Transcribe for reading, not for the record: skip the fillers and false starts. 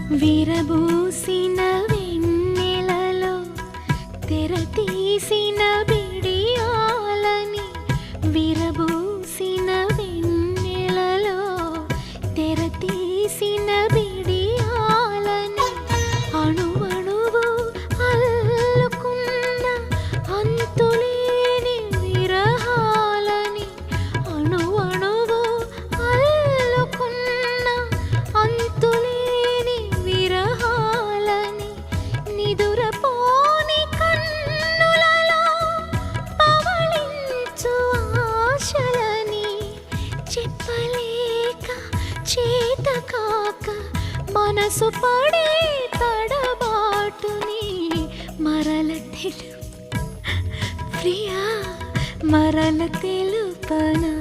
విరబూసిన వెన్నెలలో తెరతీసిన బిడియాలని, విరబూసిన వెన్నెలలో తెరతీసిన బిడియాలని, అణువణువు అల్లుకున్న అంతులేని విరహాలని, అణువణువు అల్లుకున్న అంతులేని విరహాలని, నిదురపోని కన్నులలో పవళించు ఆశలని, చెప్పలేక చేతకాక మనసు పడే తడబాటుని మరల ప్రియా మరల తెలుపనా.